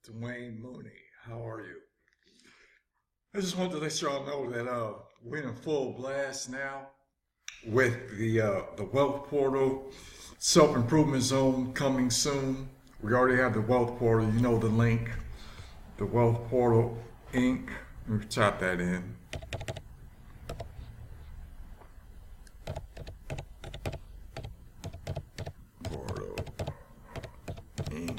Dwayne Mooney. How are you? I just wanted to let y'all know that we're in full blast now with the Wealth Portal Self Improvement Zone coming soon. We already have the Wealth Portal. You know the link, the Wealth Portal Inc. Let me type that in. Portal Inc.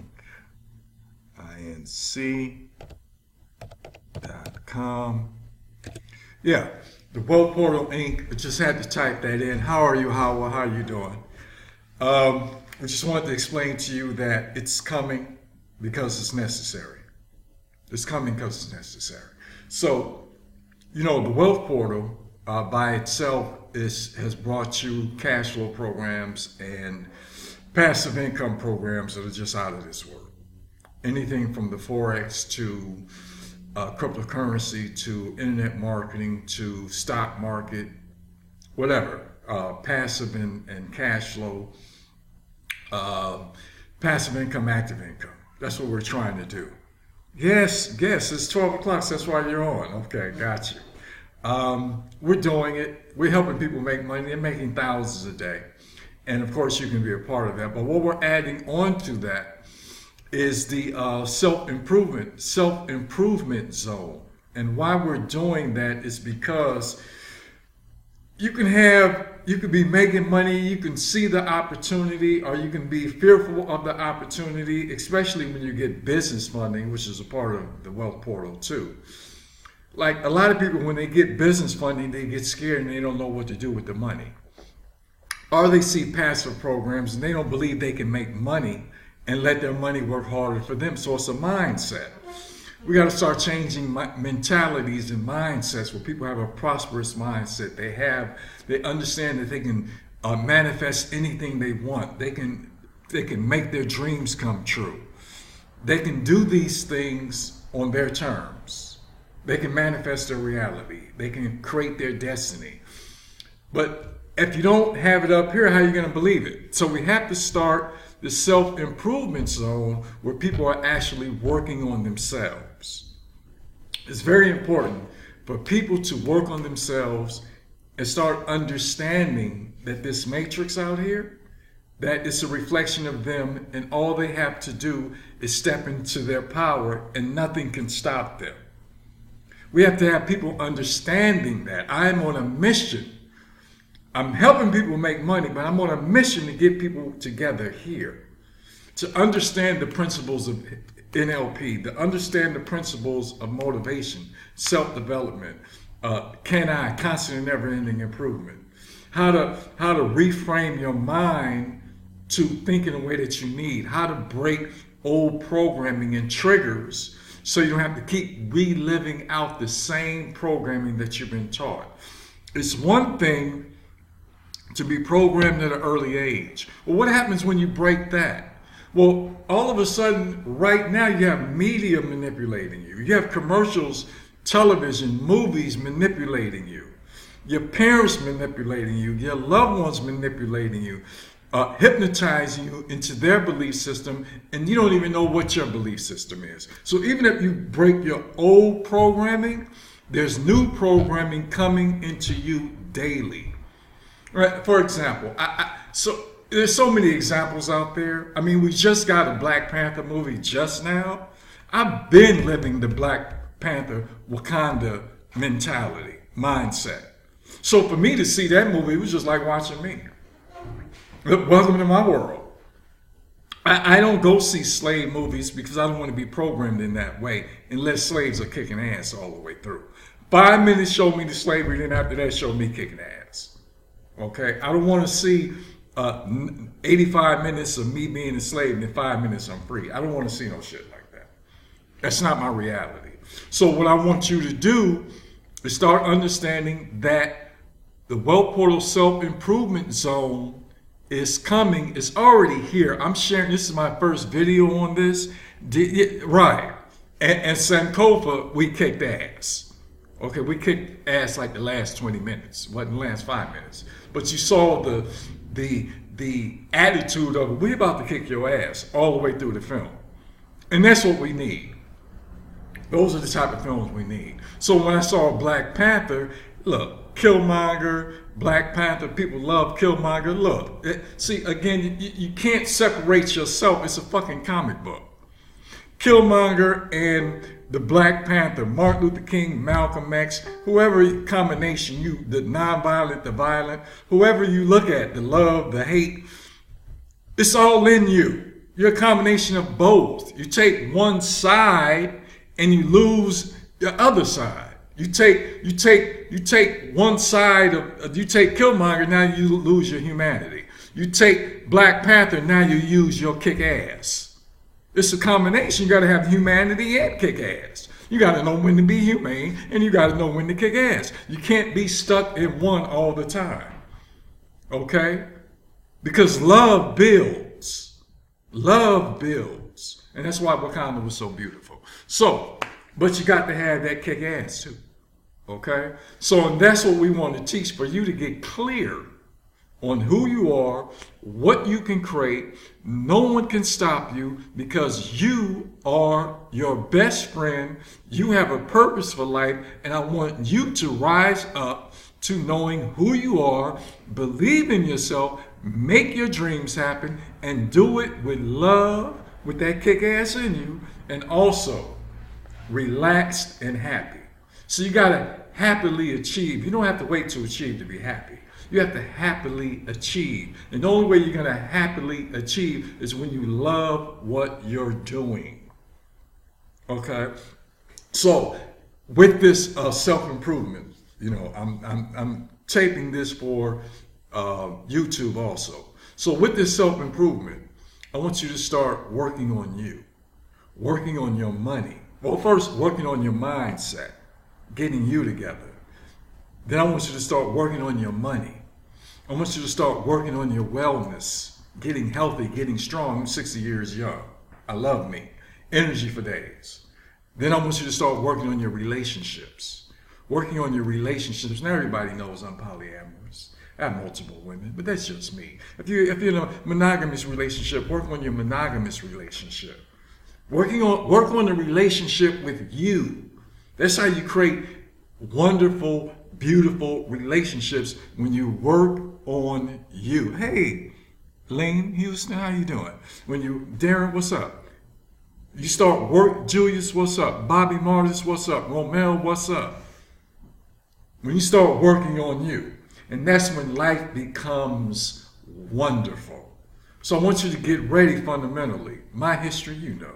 Inc.com. Yeah, the Wealth Portal Inc. I just had to type that in. How are you, Howard? How are you doing? I just wanted to explain to you that it's coming because it's necessary. It's coming because it's necessary. So, the Wealth Portal by itself has brought you cash flow programs and passive income programs that are just out of this world. Anything from the Forex to cryptocurrency to internet marketing to stock market, whatever, passive and cash flow, passive income, active income. That's what we're trying to do. Yes, it's 12 o'clock, so that's why you're on. Okay, got you. We're doing it. We're helping people make money. They're making thousands a day. And of course, you can be a part of that. But what we're adding on to that is the self-improvement zone. And why we're doing that is because you can be making money, you can see the opportunity, or you can be fearful of the opportunity, especially when you get business funding, which is a part of the Wealth Portal too. Like a lot of people, when they get business funding, they get scared and they don't know what to do with the money. Or they see passive programs and they don't believe they can make money and let their money work harder for them. So it's a mindset. We got to start changing mentalities and mindsets where people have a prosperous mindset. They understand that they can manifest anything they want. They can make their dreams come true. They can do these things on their terms. They can manifest their reality. They can create their destiny. But if you don't have it up here, how are you going to believe it? So we have to start the self-improvement zone where people are actually working on themselves. It's very important for people to work on themselves and start understanding that this matrix out here, that it's a reflection of them, and all they have to do is step into their power and nothing can stop them. We have to have people understanding that I'm on a mission. I'm helping people make money, but I'm on a mission to get people together here, to understand the principles of NLP, to understand the principles of motivation, self-development, constant and never-ending improvement, how to reframe your mind to think in a way that you need, how to break old programming and triggers so you don't have to keep reliving out the same programming that you've been taught. It's one thing to be programmed at an early age. Well, what happens when you break that? Well, all of a sudden, right now, you have media manipulating you. You have commercials, television, movies manipulating you. Your parents manipulating you. Your loved ones manipulating you, hypnotizing you into their belief system, and you don't even know what your belief system is. So even if you break your old programming, there's new programming coming into you daily. Right. For example, so there's so many examples out there. I mean, we just got a Black Panther movie just now. I've been living the Black Panther Wakanda mindset. So for me to see that movie, it was just like watching me. Welcome to my world. I don't go see slave movies because I don't want to be programmed in that way unless slaves are kicking ass all the way through. 5 minutes show me the slavery, then after that show me kicking ass. Okay, I don't want to see 85 minutes of me being a slave and then 5 minutes I'm free. I don't want to see no shit like that. That's not my reality. So what I want you to do is start understanding that the Wealth Portal Self-Improvement Zone is coming. It's already here. I'm sharing. This is my first video on this. Right. And Sankofa, we kicked ass. Okay, we kicked ass like the last 20 minutes, wasn't the last 5 minutes. But you saw the attitude of, we about to kick your ass all the way through the film. And that's what we need. Those are the type of films we need. So when I saw Black Panther, look, Killmonger, Black Panther, people love Killmonger. Look, see, again, you can't separate yourself. It's a fucking comic book. Killmonger and the Black Panther, Martin Luther King, Malcolm X, whoever combination you, the nonviolent, the violent, whoever you look at, the love, the hate, it's all in you. You're a combination of both. You take one side and you lose the other side. You take one side of, you take Killmonger, now you lose your humanity. You take Black Panther, now you use your kick ass. It's a combination. You got to have humanity and kick ass. You got to know when to be humane and you got to know when to kick ass. You can't be stuck in one all the time. Okay? Because love builds. Love builds. And that's why Wakanda was so beautiful. So, but you got to have that kick ass too. Okay? So, and that's what we want to teach, for you to get clear on who you are, what you can create. No one can stop you because you are your best friend. You have a purpose for life, and I want you to rise up to knowing who you are, believe in yourself, make your dreams happen, and do it with love, with that kick ass in you, and also relaxed and happy. So you got to happily achieve. You don't have to wait to achieve to be happy. You have to happily achieve. And the only way you're going to happily achieve is when you love what you're doing. Okay? So, with this self-improvement, you know, I'm taping this for YouTube also. So, with this self-improvement, I want you to start working on you, working on your money. Well, first, working on your mindset, getting you together. Then I want you to start working on your money. I want you to start working on your wellness, getting healthy, getting strong. I'm 60 years young. I love me. Energy for days. Then I want you to start working on your relationships. Working on your relationships. Now everybody knows I'm polyamorous. I have multiple women, but that's just me. If you're in a monogamous relationship, work on your monogamous relationship. Work on the relationship with you. That's how you create wonderful, beautiful relationships, when you work on you. Hey, Lane Houston, how you doing? Darren, what's up? You start work. Julius, what's up? Bobby Martis, what's up? Romel, what's up? When you start working on you, and that's when life becomes wonderful. So I want you to get ready fundamentally. My history, you know.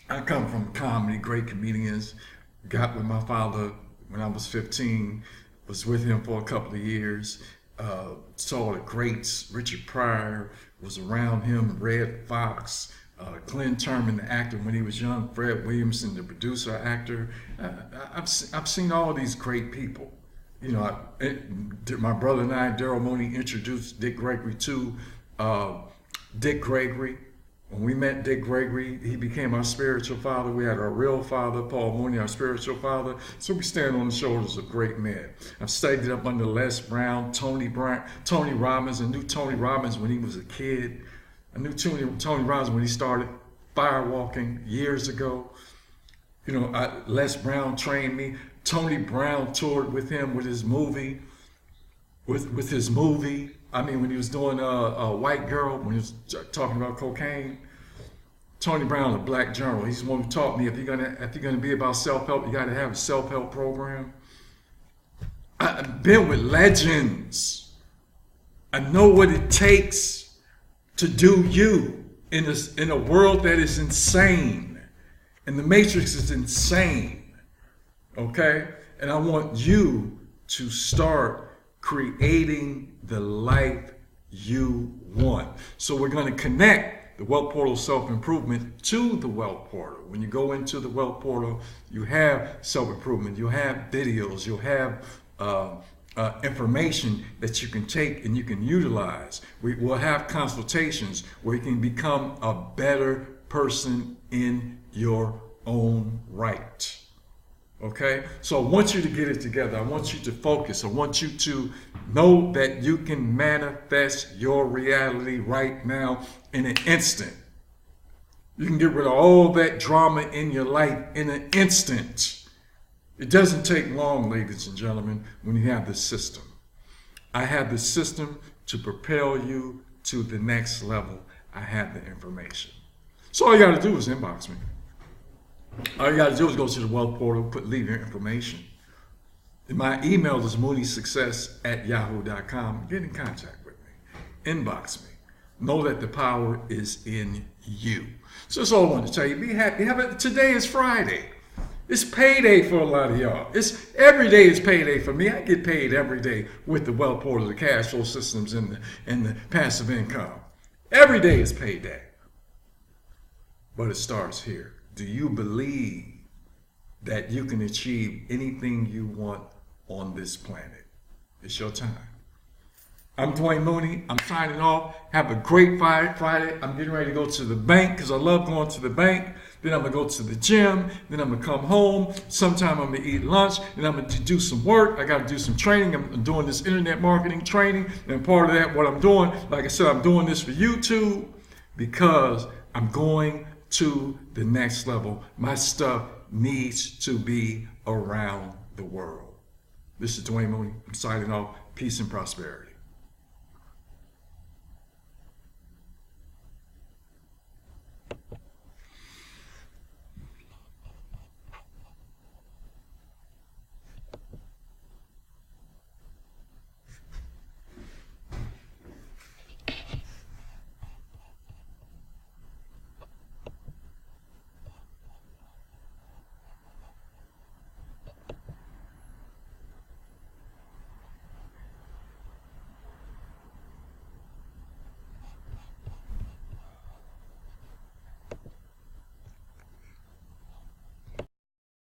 I come from comedy, great comedians. Got with my father when I was 15, was with him for a couple of years, saw the greats. Richard Pryor was around him, Red Fox, Glenn Turman, the actor when he was young, Fred Williamson, the producer, actor. I've seen all these great people. You know, my brother and I, Daryl Mooney, introduced Dick Gregory to Dick Gregory. When we met Dick Gregory, he became our spiritual father. We had our real father, Paul Mooney, our spiritual father. So we stand on the shoulders of great men. I've studied up under Les Brown, Tony Robbins. I knew Tony Robbins when he was a kid. I knew Tony Robbins when he started firewalking years ago. You know, Les Brown trained me. Tony Brown toured with him with his movie. With his movie. I mean, when he was doing a White Girl, when he was talking about cocaine. Tony Brown, a black journal, he's the one who taught me if you're gonna be about self-help, you gotta have a self-help program. I've been with legends. I know what it takes to do you in a world that is insane. And the Matrix is insane. Okay? And I want you to start creating the life you want. So we're going to connect the Wealth Portal Self-Improvement to the Wealth Portal. When you go into the Wealth Portal, you have self-improvement, you have videos, you'll have information that you can take and you can utilize. We will have consultations where you can become a better person in your own right. Okay, so I want you to get it together. I want you to focus. I want you to know that you can manifest your reality right now in an instant. You can get rid of all that drama in your life in an instant. It doesn't take long, ladies and gentlemen, when you have the system. I have the system to propel you to the next level. I have the information. So all you got to do is inbox me. All you got to do is go to the wealth portal, leave your information. My email is mooneysuccess@yahoo.com. Get in contact with me. Inbox me. Know that the power is in you. So that's all I want to tell you. Be happy. Today is Friday. It's payday for a lot of y'all. Every day is payday for me. I get paid every day with the wealth portal, the cash flow systems, and the passive income. Every day is payday. But it starts here. Do you believe that you can achieve anything you want on this planet? It's your time. I'm Dwayne Mooney. I'm signing off. Have a great Friday. I'm getting ready to go to the bank because I love going to the bank. Then I'm going to go to the gym. Then I'm going to come home. Sometime I'm going to eat lunch. Then I'm going to do some work. I got to do some training. I'm doing this internet marketing training. And part of that, what I'm doing, like I said, I'm doing this for YouTube because I'm going to the next level. My stuff needs to be around the world. This is Dwayne Mooney. I'm signing off. Peace and prosperity.